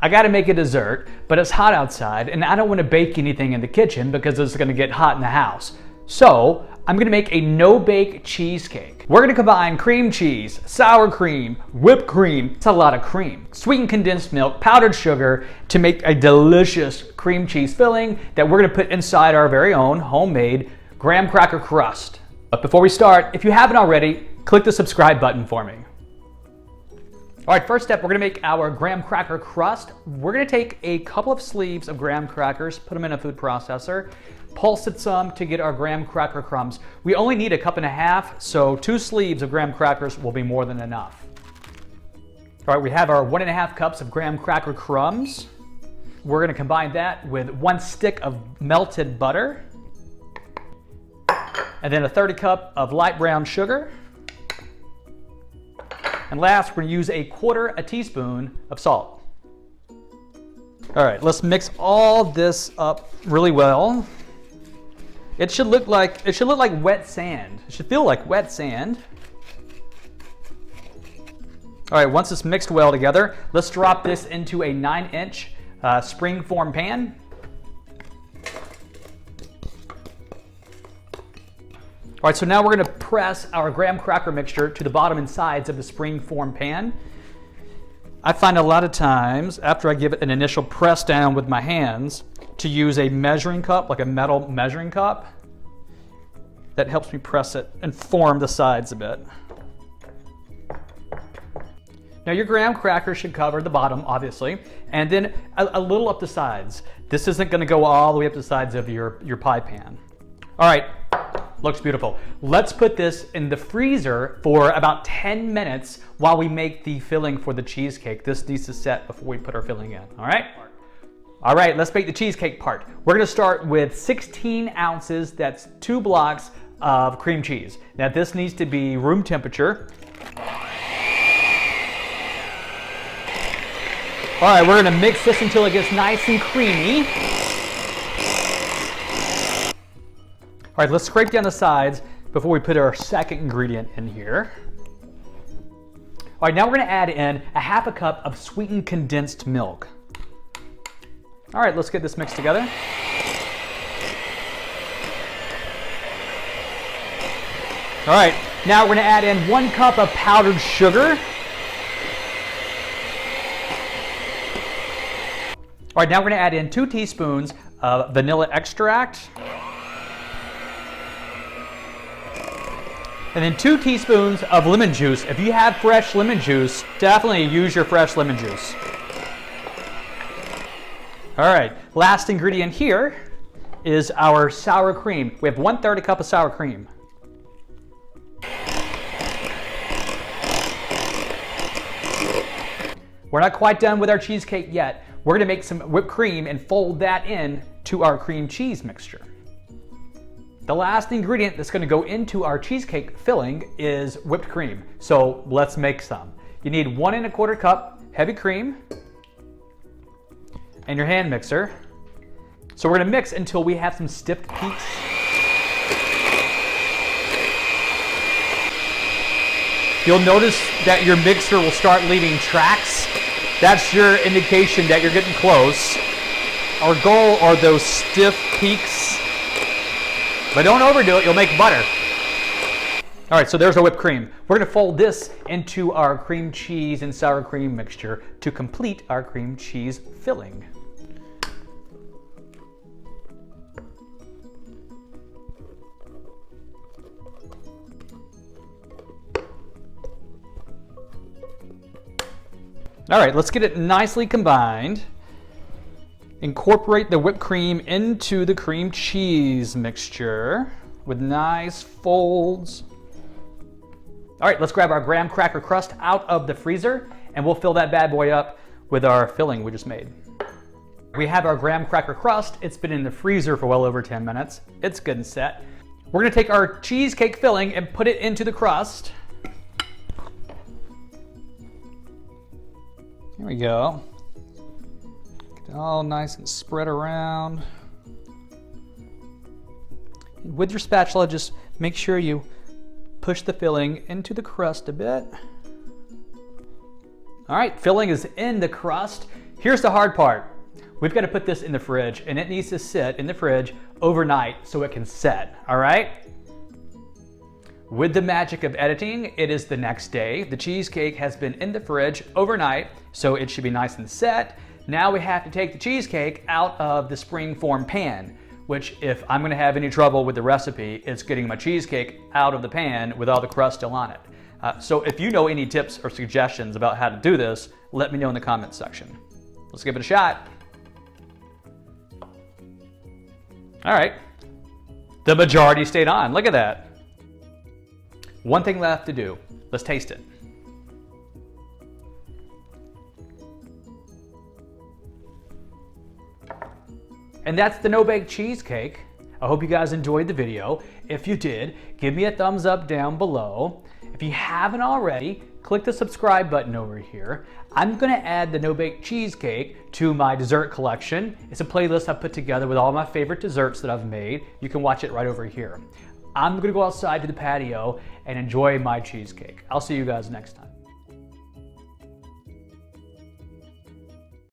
I gotta make a dessert, but it's hot outside and I don't want to bake anything in the kitchen because it's gonna get hot in the house. So I'm gonna make a no-bake cheesecake. We're gonna combine cream cheese, sour cream, whipped cream, it's a lot of cream, sweetened condensed milk, powdered sugar to make a delicious cream cheese filling that we're gonna put inside our very own homemade graham cracker crust. But before we start, if you haven't already, click the subscribe button for me. All right, first step, we're gonna make our graham cracker crust. We're gonna take a couple of sleeves of graham crackers, put them in a food processor, pulse it some to get our graham cracker crumbs. We only need 1.5 cups, so 2 sleeves of graham crackers will be more than enough. All right, we have our 1.5 cups of graham cracker crumbs. We're gonna combine that with 1 stick of melted butter, and then a 1/3 cup of light brown sugar. And last, we're gonna use 1/4 teaspoon of salt. All right, let's mix all this up really well. It should look like wet sand. It should feel like wet sand. All right, once it's mixed well together, let's drop this into a 9-inch spring-form pan. All right, so now we're gonna press our graham cracker mixture to the bottom and sides of the spring-form pan. I find a lot of times, after I give it an initial press down with my hands, to use a measuring cup, like a metal measuring cup. That helps me press it and form the sides a bit. Now your graham cracker should cover the bottom, obviously, and then a little up the sides. This isn't gonna go all the way up the sides of your pie pan. All right. Looks beautiful. Let's put this in the freezer for about 10 minutes while we make the filling for the cheesecake. This needs to set before we put our filling in, all right? All right, let's make the cheesecake part. We're gonna start with 16 ounces, that's 2 blocks of cream cheese. Now this needs to be room temperature. All right, we're gonna mix this until it gets nice and creamy. All right, let's scrape down the sides before we put our second ingredient in here. All right, now we're gonna add in 1/2 cup of sweetened condensed milk. All right, let's get this mixed together. All right, now we're gonna add in 1 cup of powdered sugar. All right, now we're gonna add in 2 teaspoons of vanilla extract. And then 2 teaspoons of lemon juice. If you have fresh lemon juice, definitely use your fresh lemon juice. All right, last ingredient here is our sour cream. We have 1/3 cup of sour cream. We're not quite done with our cheesecake yet. We're gonna make some whipped cream and fold that in to our cream cheese mixture. The last ingredient that's gonna go into our cheesecake filling is whipped cream. So let's make some. You need 1 1/4 cup heavy cream and your hand mixer. So we're gonna mix until we have some stiff peaks. You'll notice that your mixer will start leaving tracks. That's your indication that you're getting close. Our goal are those stiff peaks. But don't overdo it, you'll make butter. All right, so there's our whipped cream. We're gonna fold this into our cream cheese and sour cream mixture to complete our cream cheese filling. All right, let's get it nicely combined. Incorporate the whipped cream into the cream cheese mixture with nice folds. All right, let's grab our graham cracker crust out of the freezer and we'll fill that bad boy up with our filling we just made. We have our graham cracker crust. It's been in the freezer for well over 10 minutes. It's good and set. We're gonna take our cheesecake filling and put it into the crust. Here we go. Get it all nice and spread around. And with your spatula, just make sure you push the filling into the crust a bit. All right, filling is in the crust. Here's the hard part. We've got to put this in the fridge, and it needs to sit in the fridge overnight so it can set, all right? With the magic of editing, it is the next day. The cheesecake has been in the fridge overnight, so it should be nice and set. Now we have to take the cheesecake out of the spring-form pan, which if I'm gonna have any trouble with the recipe, it's getting my cheesecake out of the pan with all the crust still on it. So if you know any tips or suggestions about how to do this, let me know in the comments section. Let's give it a shot. All right, the majority stayed on, look at that. One thing left to do, let's taste it. And that's the no-bake cheesecake. I hope you guys enjoyed the video. If you did, give me a thumbs up down below. If you haven't already, click the subscribe button over here. I'm gonna add the no-bake cheesecake to my dessert collection. It's a playlist I've put together with all my favorite desserts that I've made. You can watch it right over here. I'm gonna go outside to the patio and enjoy my cheesecake. I'll see you guys next time.